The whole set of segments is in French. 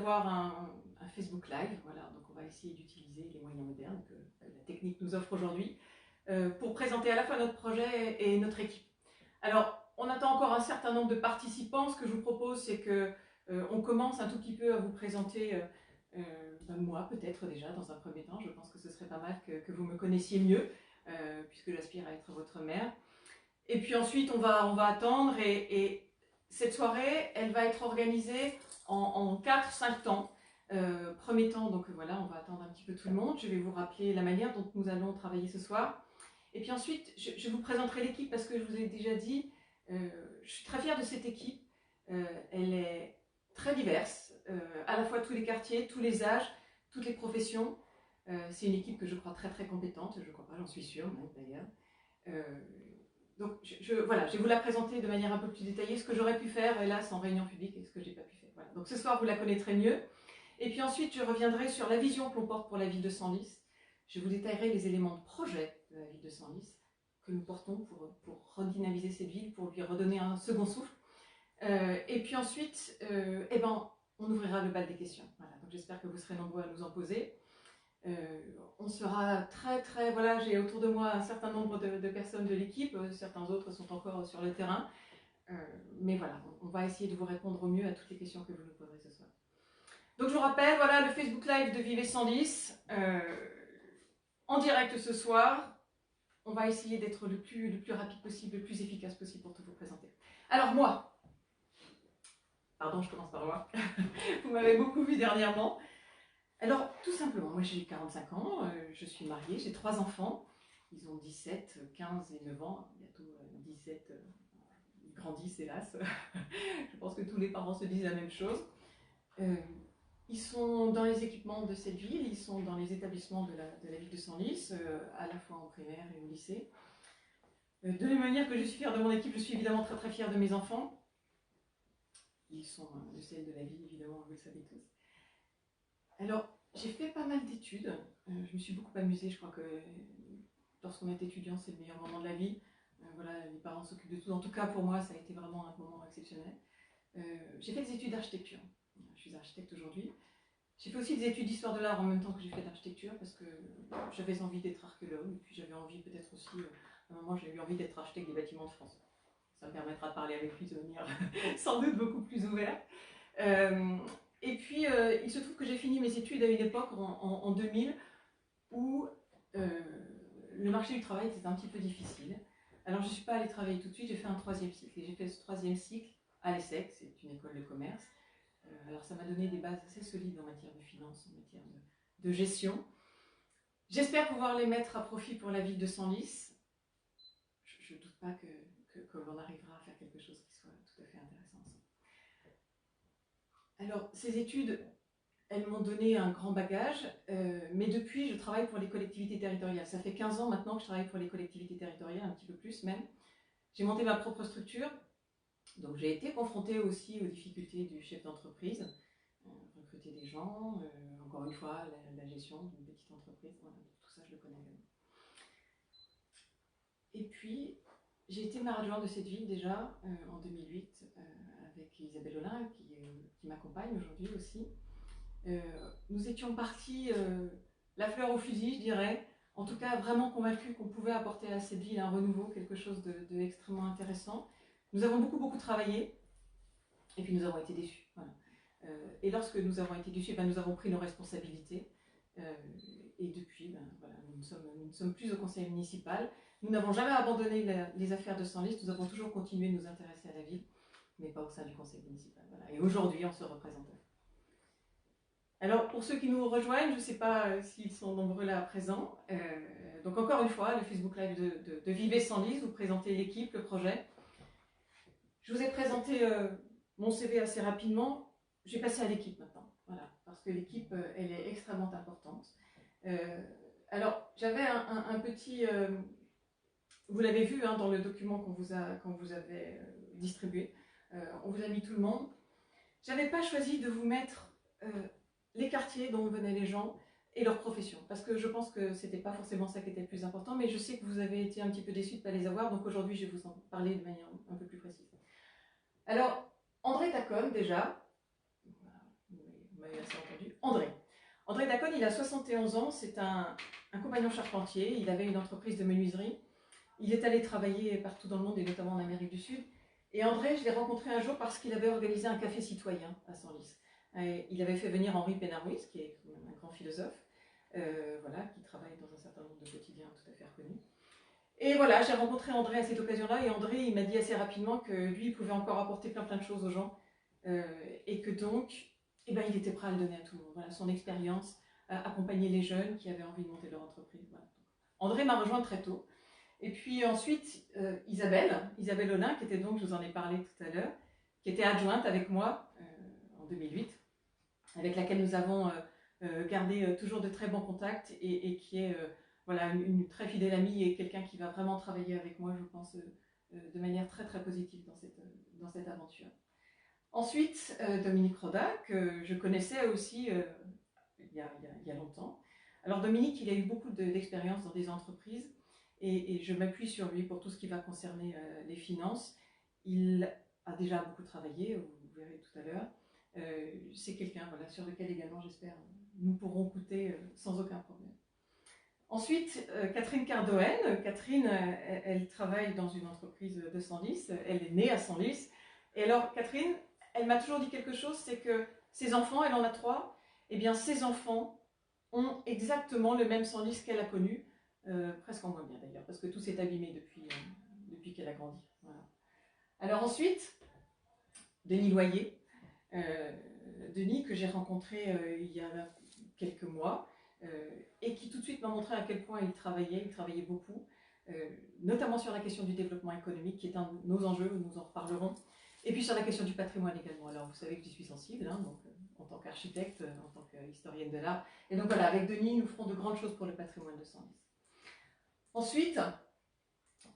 d'avoir un Facebook Live, voilà, donc on va essayer d'utiliser les moyens modernes que la technique nous offre aujourd'hui pour présenter à la fois notre projet et notre équipe. Alors, on attend encore un certain nombre de participants. Ce que je vous propose, c'est que on commence un tout petit peu à vous présenter moi peut-être déjà dans un premier temps. Je pense que ce serait pas mal que vous me connaissiez mieux, puisque j'aspire à être votre mère. Et puis ensuite, on va attendre et cette soirée, elle va être organisée en 4-5 temps. Premier temps, donc voilà, on va attendre un petit peu tout le monde. Je vais vous rappeler la manière dont nous allons travailler ce soir. Et puis ensuite, je vous présenterai l'équipe parce que je vous ai déjà dit, je suis très fière de cette équipe. Elle est très diverse, à la fois tous les quartiers, tous les âges, toutes les professions. C'est une équipe que je crois très très compétente, je crois pas, j'en suis sûre même d'ailleurs. Donc voilà, je vais vous la présenter de manière un peu plus détaillée, ce que j'aurais pu faire, hélas, en réunion publique et ce que j'ai pas pu faire. Voilà. Donc ce soir, vous la connaîtrez mieux. Et puis ensuite, je reviendrai sur la vision que l'on porte pour la ville de Senlis. Je vous détaillerai les éléments de projet de la ville de Senlis que nous portons pour redynamiser cette ville, pour lui redonner un second souffle. Et puis ensuite, on ouvrira le bal des questions. Voilà. Donc j'espère que vous serez nombreux à nous en poser. On sera très, voilà, j'ai autour de moi un certain nombre de personnes de l'équipe, certains autres sont encore sur le terrain, mais voilà, on va essayer de vous répondre au mieux à toutes les questions que vous nous poserez ce soir. Donc je vous rappelle, voilà le Facebook Live de Vivez Senlis, en direct ce soir. On va essayer d'être le plus rapide possible, le plus efficace possible pour tout vous présenter. Alors moi, pardon, je commence par moi, vous m'avez beaucoup vu dernièrement. Alors, tout simplement, moi j'ai 45 ans, je suis mariée, j'ai 3 enfants. Ils ont 17, 15 et 9 ans, bientôt 17, ils grandissent hélas. Je pense que tous les parents se disent la même chose. Ils sont dans les équipements de cette ville, ils sont dans les établissements de la ville de Senlis, à la fois en primaire et au lycée. De la même manière que je suis fière de mon équipe, je suis évidemment très fière de mes enfants. Ils sont de celle de la ville, évidemment, vous le savez tous. Alors, j'ai fait pas mal d'études, je me suis beaucoup amusée, je crois que lorsqu'on est étudiant, c'est le meilleur moment de la vie. Voilà, les parents s'occupent de tout, en tout cas pour moi, ça a été vraiment un moment exceptionnel. J'ai fait des études d'architecture, je suis architecte aujourd'hui. J'ai fait aussi des études d'histoire de l'art en même temps que j'ai fait d'architecture parce que j'avais envie d'être archéologue, et puis j'avais envie peut-être aussi, à un moment j'ai eu envie d'être architecte des bâtiments de France. Ça me permettra de parler avec lui de manière sans doute beaucoup plus ouverte. Et puis, il se trouve que j'ai fini mes études à une époque, en 2000, où le marché du travail était un petit peu difficile. Alors, je ne suis pas allée travailler tout de suite, j'ai fait un 3e cycle. Et j'ai fait ce 3e cycle à l'ESSEC, c'est une école de commerce. Alors, ça m'a donné des bases assez solides en matière de finance, en matière de gestion. J'espère pouvoir les mettre à profit pour la ville de Senlis. Je ne doute pas que l'on arrivera à faire quelque chose qui soit tout à fait intéressant ensemble. Alors, ces études, elles m'ont donné un grand bagage, mais depuis, je travaille pour les collectivités territoriales. Ça fait 15 ans maintenant que je travaille pour les collectivités territoriales, un petit peu plus même. J'ai monté ma propre structure, donc j'ai été confrontée aussi aux difficultés du chef d'entreprise, recruter des gens, encore une fois, la gestion d'une petite entreprise, voilà, tout ça je le connais bien. Et puis, j'ai été maire adjointe de cette ville déjà en 2008 avec Isabelle Olin qui m'accompagne aujourd'hui aussi. Nous étions partis la fleur au fusil, je dirais, en tout cas vraiment convaincus qu'on pouvait apporter à cette ville un renouveau, quelque chose d'extrêmement intéressant. Nous avons beaucoup travaillé et puis nous avons été déçus. Voilà. Et lorsque nous avons été déçus, nous avons pris nos responsabilités et depuis, voilà, nous ne sommes plus au conseil municipal. Nous n'avons jamais abandonné les affaires de Senlis, nous avons toujours continué de nous intéresser à la ville, mais pas au sein du conseil municipal. Voilà. Et aujourd'hui, on se représente. Alors, pour ceux qui nous rejoignent, je ne sais pas s'ils sont nombreux là à présent. Donc, encore une fois, le Facebook Live de Vivez Senlis, vous présentez l'équipe, le projet. Je vous ai présenté mon CV assez rapidement. Je vais passer à l'équipe maintenant, voilà, parce que l'équipe, elle est extrêmement importante. Alors, j'avais un petit... vous l'avez vu hein, dans le document qu'on vous avait distribué. On vous a mis tout le monde. Je n'avais pas choisi de vous mettre les quartiers dont venaient les gens et leur profession, parce que je pense que ce n'était pas forcément ça qui était le plus important, mais je sais que vous avez été un petit peu déçus de ne pas les avoir, donc aujourd'hui je vais vous en parler de manière un peu plus précise. Alors, André Tacon, déjà, vous m'avez perdu, André. André Dacon, il a 71 ans, c'est un compagnon charpentier, il avait une entreprise de menuiserie. Il est allé travailler partout dans le monde et notamment en Amérique du Sud. Et André, je l'ai rencontré un jour parce qu'il avait organisé un café citoyen à Senlis. Il avait fait venir Henri Pénard-Ruiz, qui est un grand philosophe, voilà, qui travaille dans un certain nombre de quotidiens tout à fait reconnus. Et voilà, j'ai rencontré André à cette occasion-là, et André, il m'a dit assez rapidement que lui, il pouvait encore apporter plein de choses aux gens, et que donc, eh ben, il était prêt à le donner à tout le monde. Voilà, son expérience, accompagner les jeunes qui avaient envie de monter leur entreprise. Voilà. André m'a rejoint très tôt. Et puis ensuite, Isabelle Olin, qui était donc, je vous en ai parlé tout à l'heure, qui était adjointe avec moi en 2008, avec laquelle nous avons gardé toujours de très bons contacts et qui est voilà, une très fidèle amie et quelqu'un qui va vraiment travailler avec moi, je pense, de manière très très positive dans cette aventure. Ensuite, Dominique Roda, que je connaissais aussi il y a longtemps. Alors Dominique, il a eu beaucoup d'expérience dans des entreprises et je m'appuie sur lui pour tout ce qui va concerner les finances. Il a déjà beaucoup travaillé, vous verrez tout à l'heure. C'est quelqu'un voilà, sur lequel également, j'espère, nous pourrons coûter sans aucun problème. Ensuite, Catherine Cardoen. Catherine, elle travaille dans une entreprise de Senlis. Elle est née à Senlis. Et alors, Catherine, elle m'a toujours dit quelque chose, c'est que ses enfants, elle en a 3, et bien ses enfants ont exactement le même Senlis qu'elle a connu, presque en moins bien d'ailleurs, parce que tout s'est abîmé depuis qu'elle a grandi. Voilà. Alors ensuite, Denis Loyer. Denis, que j'ai rencontré il y a quelques mois, et qui tout de suite m'a montré à quel point il travaillait beaucoup, notamment sur la question du développement économique, qui est un de nos enjeux, nous en reparlerons, et puis sur la question du patrimoine également. Alors vous savez que j'y suis sensible, hein, donc, en tant qu'architecte, en tant qu'historienne de l'art, et donc voilà, avec Denis, nous ferons de grandes choses pour le patrimoine de Senlis. Ensuite,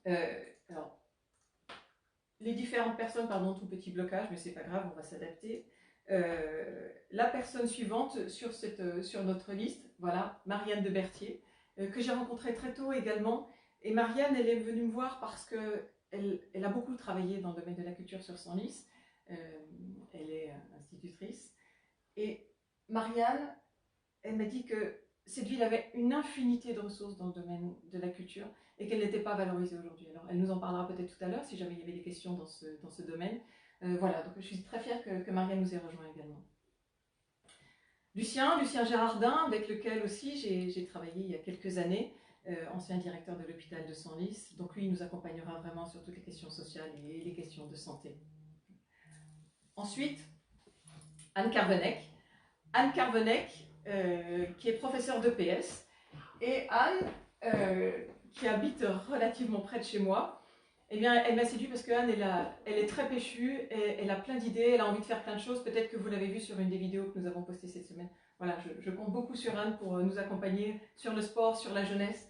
alors, les différentes personnes, pardon, tout petit blocage, mais c'est pas grave, on va s'adapter. La personne suivante sur notre liste, voilà, Marianne de Berthier, que j'ai rencontrée très tôt également. Et Marianne, elle est venue me voir parce qu'elle a beaucoup travaillé dans le domaine de la culture sur Senlis. Elle est institutrice. Et Marianne, elle m'a dit que cette ville avait une infinité de ressources dans le domaine de la culture et qu'elle n'était pas valorisée aujourd'hui. Alors, elle nous en parlera peut-être tout à l'heure si jamais il y avait des questions dans ce domaine. Voilà, donc je suis très fière que Marianne nous ait rejoint également. Lucien Gérardin, avec lequel aussi j'ai travaillé il y a quelques années, ancien directeur de l'hôpital de Senlis. Donc lui, il nous accompagnera vraiment sur toutes les questions sociales et les questions de santé. Ensuite, Anne Carvenec. Anne Carvenec, qui est professeure d'EPS. Et Anne, qui habite relativement près de chez moi, eh bien, elle m'a séduit parce qu'Anne, elle est très péchue, elle a plein d'idées, elle a envie de faire plein de choses. Peut-être que vous l'avez vu sur une des vidéos que nous avons postées cette semaine. Voilà, je compte beaucoup sur Anne pour nous accompagner sur le sport, sur la jeunesse.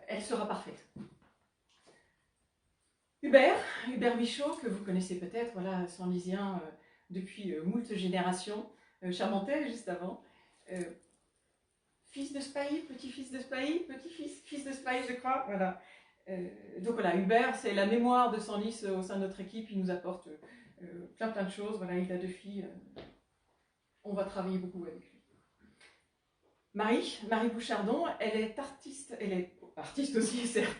Elle sera parfaite. Hubert Vichot, que vous connaissez peut-être, voilà, Senlisien depuis moult générations, Charentais juste avant. Fils de Spahi, petit-fils de Spahi, fils de Spahi, je crois, voilà. Donc voilà, Hubert, c'est la mémoire de Senlis au sein de notre équipe, il nous apporte plein de choses, voilà, il a 2 filles, on va travailler beaucoup avec lui. Marie Bouchardon, elle est artiste aussi, certes,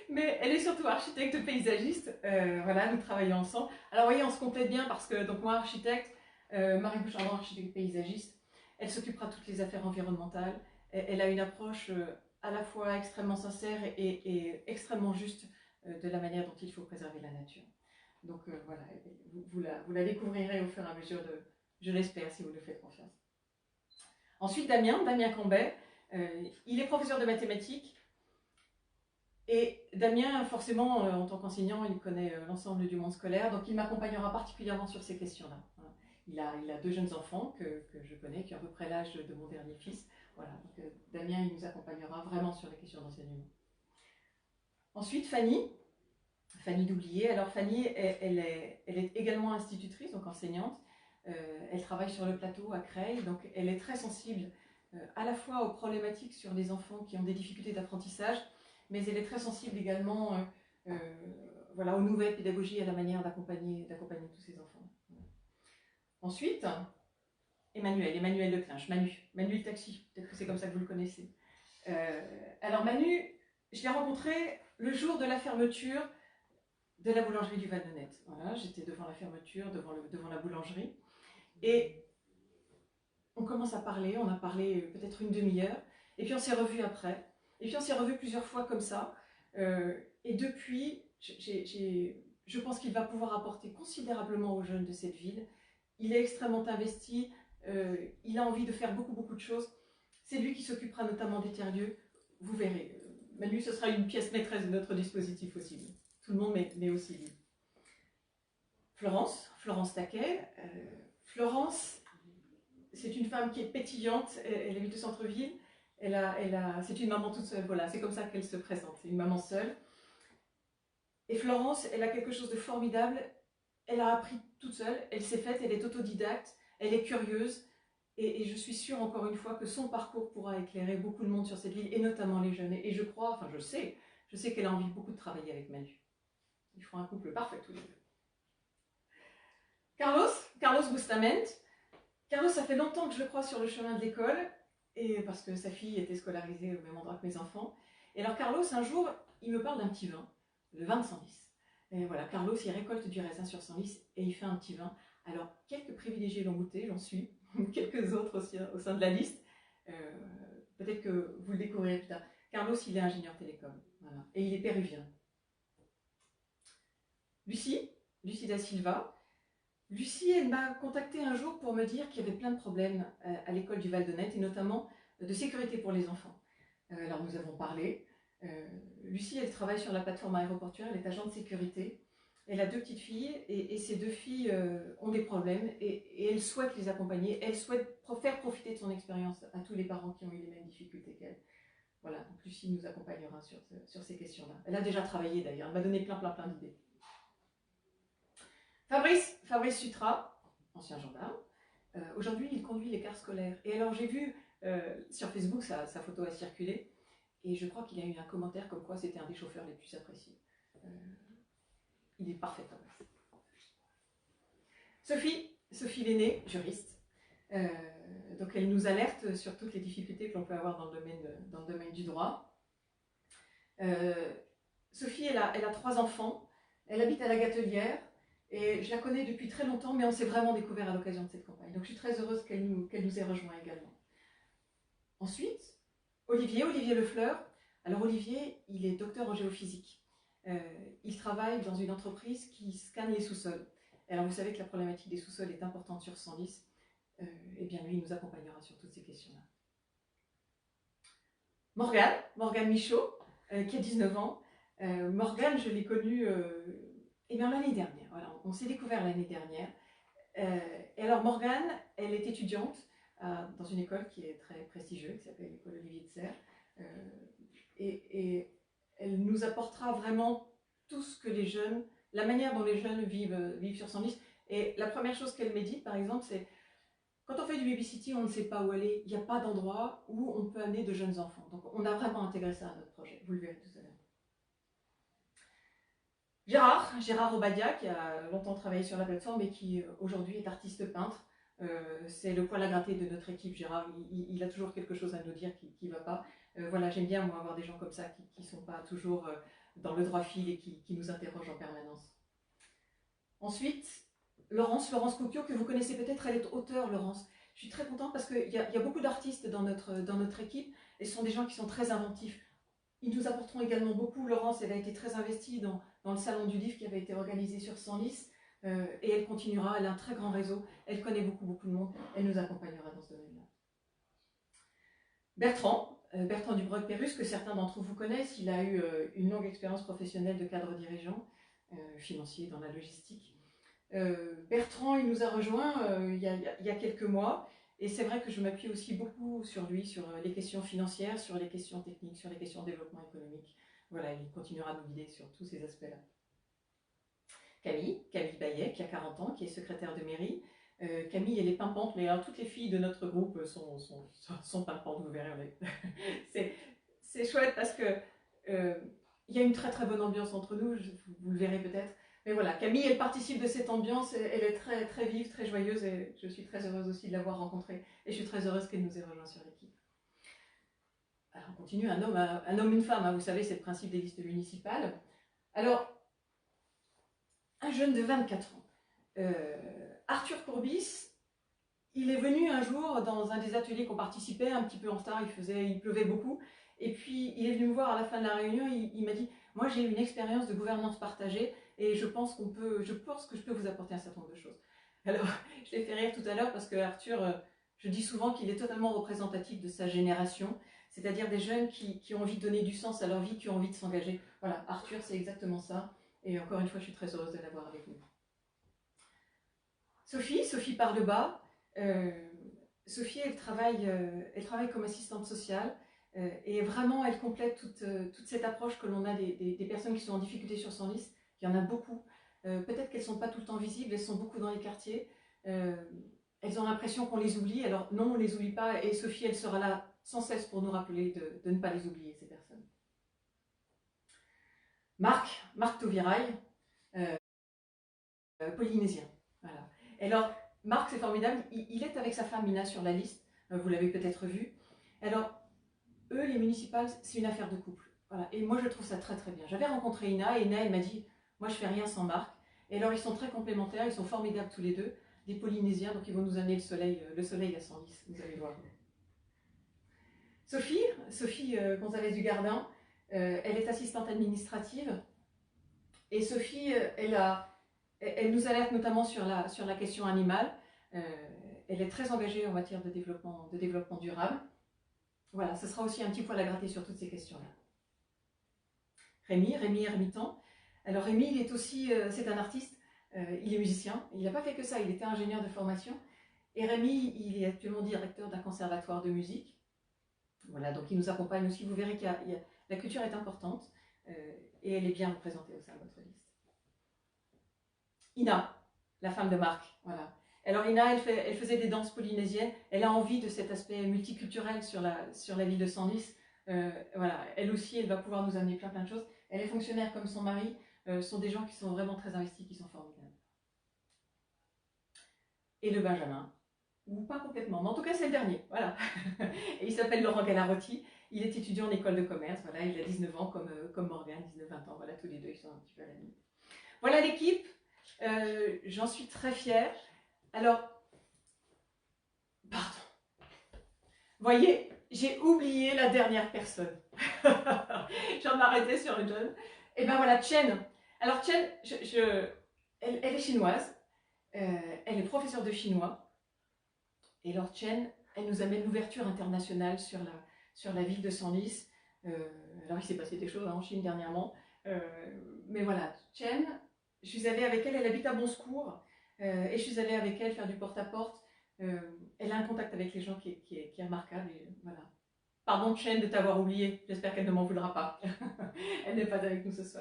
mais elle est surtout architecte paysagiste, voilà, nous travaillons ensemble. Alors vous voyez, on se complète bien parce que, donc moi architecte, Marie Bouchardon, architecte paysagiste, elle s'occupera de toutes les affaires environnementales, elle a une approche à la fois extrêmement sincère et extrêmement juste de la manière dont il faut préserver la nature. Donc voilà, vous la découvrirez au fur et à mesure je l'espère, si vous nous faites confiance. Ensuite, Damien Cambet, il est professeur de mathématiques. Et Damien, forcément, en tant qu'enseignant, il connaît l'ensemble du monde scolaire, donc il m'accompagnera particulièrement sur ces questions-là. Il a 2 jeunes enfants que je connais, qui ont à peu près l'âge de mon dernier fils. Voilà, donc Damien, il nous accompagnera vraiment sur les questions d'enseignement. Ensuite, Fanny Doublier. Alors Fanny, elle est également institutrice, donc enseignante. Elle travaille sur le plateau à Creil, donc elle est très sensible à la fois aux problématiques sur les enfants qui ont des difficultés d'apprentissage, mais elle est très sensible également voilà, aux nouvelles pédagogies et à la manière d'accompagner tous ces enfants. Ensuite, Emmanuel Leclinch, Manu le taxi, peut-être que c'est comme ça que vous le connaissez. Alors Manu, je l'ai rencontré le jour de la fermeture de la boulangerie du Val-de-Nette. Voilà, j'étais devant la fermeture, devant la boulangerie. Et on commence à parler, on a parlé peut-être une demi-heure, et puis on s'est revus après. Et puis on s'est revus plusieurs fois comme ça. Et depuis, je pense qu'il va pouvoir apporter considérablement aux jeunes de cette ville. Il est extrêmement investi, il a envie de faire beaucoup de choses. C'est lui qui s'occupera notamment du tiers-lieu. Vous verrez, Manu, ce sera une pièce maîtresse de notre dispositif aussi. Tout le monde, mais aussi lui. Florence Taquet. Florence, c'est une femme qui est pétillante, elle habite au centre-ville. C'est une maman toute seule, voilà, c'est comme ça qu'elle se présente, c'est une maman seule. Et Florence, elle a quelque chose de formidable, elle a appris toute seule, elle s'est faite, elle est autodidacte, elle est curieuse, et je suis sûre encore une fois que son parcours pourra éclairer beaucoup de monde sur cette ville, et notamment les jeunes. Et je crois, enfin je sais qu'elle a envie beaucoup de travailler avec Manu. Ils feront un couple parfait tous les deux. Carlos Bustamante. Carlos, ça fait longtemps que je le crois sur le chemin de l'école, et parce que sa fille était scolarisée au même endroit que mes enfants. Et alors Carlos, un jour, il me parle d'un petit vin, le vin de Senlis. Et voilà, Carlos, il récolte du raisin sur Senlis et il fait un petit vin. Alors, quelques privilégiés l'ont goûté, j'en suis, quelques autres aussi au sein de la liste. Peut-être que vous le découvrirez plus tard. Carlos, il est ingénieur télécom, voilà, et il est péruvien. Lucie da Silva. Lucie, elle m'a contacté un jour pour me dire qu'il y avait plein de problèmes à l'école du Val-de-Nette, et notamment de sécurité pour les enfants. Alors nous avons parlé. Lucie, elle travaille sur la plateforme aéroportuaire, elle est agent de sécurité. Elle a 2 petites filles, et ces 2 filles ont des problèmes, et elle souhaite les accompagner, elle souhaite faire profiter de son expérience à tous les parents qui ont eu les mêmes difficultés qu'elle. Voilà, donc Lucie nous accompagnera sur ces questions-là. Elle a déjà travaillé d'ailleurs, elle m'a donné plein d'idées. Fabrice Sutra, ancien gendarme. Aujourd'hui, il conduit les cars scolaires. Et alors, j'ai vu sur Facebook, sa photo a circulé, et je crois qu'il a eu un commentaire comme quoi c'était un des chauffeurs les plus appréciés. Il est parfait, Fabrice. Sophie l'aînée, juriste. Donc, elle nous alerte sur toutes les difficultés que l'on peut avoir dans le domaine du droit. Sophie, elle a 3 enfants. Elle habite à la Gatelière. Et je la connais depuis très longtemps, mais on s'est vraiment découvert à l'occasion de cette campagne. Donc je suis très heureuse qu'elle nous ait rejoints également. Ensuite, Olivier Lefleur. Alors Olivier, il est docteur en géophysique. Il travaille dans une entreprise qui scanne les sous-sols. Alors vous savez que la problématique des sous-sols est importante sur Senlis. Et bien lui, il nous accompagnera sur toutes ces questions-là. Morgane Michaud, qui a 19 ans. Morgane, je l'ai connue l'année dernière. Voilà, on s'est découvert l'année dernière. Et alors Morgane, elle est étudiante dans une école qui est très prestigieuse, qui s'appelle l'école Olivier de Serres. Et elle nous apportera vraiment tout ce que les jeunes, la manière dont les jeunes vivent sur Senlis. Et la première chose qu'elle médite, par exemple, c'est quand on fait du babysitting, on ne sait pas où aller. Il n'y a pas d'endroit où on peut amener de jeunes enfants. Donc on a vraiment intégré ça à notre projet. Vous le verrez tout à l'heure. Gérard Obadia, qui a longtemps travaillé sur la plateforme et qui aujourd'hui est artiste peintre. C'est le poil à gratter de notre équipe, Gérard. Il a toujours quelque chose à nous dire qui ne va pas. Voilà, j'aime bien moi avoir des gens comme ça qui ne sont pas toujours dans le droit fil et qui nous interrogent en permanence. Ensuite, Laurence Coquio, que vous connaissez peut-être, elle est auteure, Laurence. Je suis très contente parce qu'il y a beaucoup d'artistes dans notre équipe et ce sont des gens qui sont très inventifs. Ils nous apporteront également beaucoup. Laurence, elle a été très investie dans le salon du livre qui avait été organisé sur Senlis. Et elle continuera, elle a un très grand réseau, elle connaît beaucoup de monde, elle nous accompagnera dans ce domaine-là. Bertrand Dubreuil-Pérus, que certains d'entre vous connaissent, il a eu une longue expérience professionnelle de cadre dirigeant, financier dans la logistique. Bertrand, il nous a rejoints il y a quelques mois, et c'est vrai que je m'appuie aussi beaucoup sur lui, sur les questions financières, sur les questions techniques, sur les questions de développement économique. Voilà, il continuera à nous guider sur tous ces aspects-là. Camille Bayet, qui a 40 ans, qui est secrétaire de mairie. Camille, elle est pimpante, mais alors, toutes les filles de notre groupe sont pimpantes, vous verrez. C'est chouette parce que il y a une très bonne ambiance entre nous, vous le verrez peut-être. Mais voilà, Camille, elle participe de cette ambiance, elle est très, très vive, très joyeuse, et je suis très heureuse aussi de l'avoir rencontrée. Et je suis très heureuse qu'elle nous ait rejoints sur l'équipe. Alors on continue, un homme, une femme, hein, vous savez, c'est le principe des listes municipales. Alors, un jeune de 24 ans, Arthur Courbis, il est venu un jour dans un des ateliers qu'on participait, un petit peu en retard, il pleuvait beaucoup, et puis il est venu me voir à la fin de la réunion, il m'a dit « Moi j'ai eu une expérience de gouvernance partagée et je pense que je peux vous apporter un certain nombre de choses. » Alors, je l'ai fait rire tout à l'heure parce que Arthur, je dis souvent qu'il est totalement représentatif de sa génération, c'est-à-dire des jeunes qui ont envie de donner du sens à leur vie, qui ont envie de s'engager. Voilà, Arthur, c'est exactement ça. Et encore une fois, je suis très heureuse de l'avoir avec nous. Sophie part de bas. Sophie, elle travaille comme assistante sociale et vraiment, elle complète toute cette approche que l'on a des personnes qui sont en difficulté sur son liste. Il y en a beaucoup. Peut-être qu'elles ne sont pas tout le temps visibles, elles sont beaucoup dans les quartiers. Elles ont l'impression qu'on les oublie. Alors non, on ne les oublie pas et Sophie, elle sera là sans cesse pour nous rappeler de ne pas les oublier, ces personnes. Marc Tauvirail, polynésien. Voilà. Et alors, Marc, c'est formidable, il est avec sa femme Ina sur la liste, vous l'avez peut-être vu. Alors, eux, les municipales, c'est une affaire de couple. Voilà. Et moi, je trouve ça très très bien. J'avais rencontré Ina, et Ina, elle m'a dit, moi, je fais rien sans Marc. Et alors, ils sont très complémentaires, ils sont formidables tous les deux, des Polynésiens, donc ils vont nous amener le soleil à Senlis, vous allez voir. Sophie Gonzalez du Gardin, elle est assistante administrative. Et Sophie, elle nous alerte notamment sur la question animale. Elle est très engagée en matière de développement durable. Voilà, ce sera aussi un petit poil à gratter sur toutes ces questions-là. Rémi Hermitan. Alors Rémi, il est aussi, c'est un artiste, il est musicien. Il n'a pas fait que ça, il était ingénieur de formation. Et Rémi, il est actuellement directeur d'un conservatoire de musique. Voilà, donc il nous accompagne aussi. Vous verrez que la culture est importante et elle est bien représentée au sein de votre liste. Ina, la femme de Marc, voilà. Alors Ina, elle faisait des danses polynésiennes, elle a envie de cet aspect multiculturel sur la ville de Senlis. Voilà, elle aussi, elle va pouvoir nous amener plein de choses. Elle est fonctionnaire comme son mari, sont des gens qui sont vraiment très investis, qui sont formidables. Et le Benjamin, ou pas complètement, mais en tout cas c'est le dernier, voilà. Et il s'appelle Laurent Galarotti, il est étudiant en école de commerce, voilà, il a 19 ans comme Morgane, 19-20 ans, voilà, tous les deux ils sont un petit peu à la limite. Voilà l'équipe. J'en suis très fière. Alors, pardon. Voyez, j'ai oublié la dernière personne. J'en m'arrêtais sur une jeune. Et ben voilà, Chen. Alors Chen, elle est chinoise. Elle est professeure de chinois. Et alors Chen, elle nous amène l'ouverture internationale sur la ville de Senlis. Alors il s'est passé des choses en Chine dernièrement. Mais voilà, Chen, je suis allée avec elle, elle habite à Bon Secours, et je suis allée avec elle faire du porte-à-porte. Elle a un contact avec les gens qui est remarquable. Et voilà. Pardon Chen de t'avoir oublié, j'espère qu'elle ne m'en voudra pas. Elle n'est pas avec nous ce soir.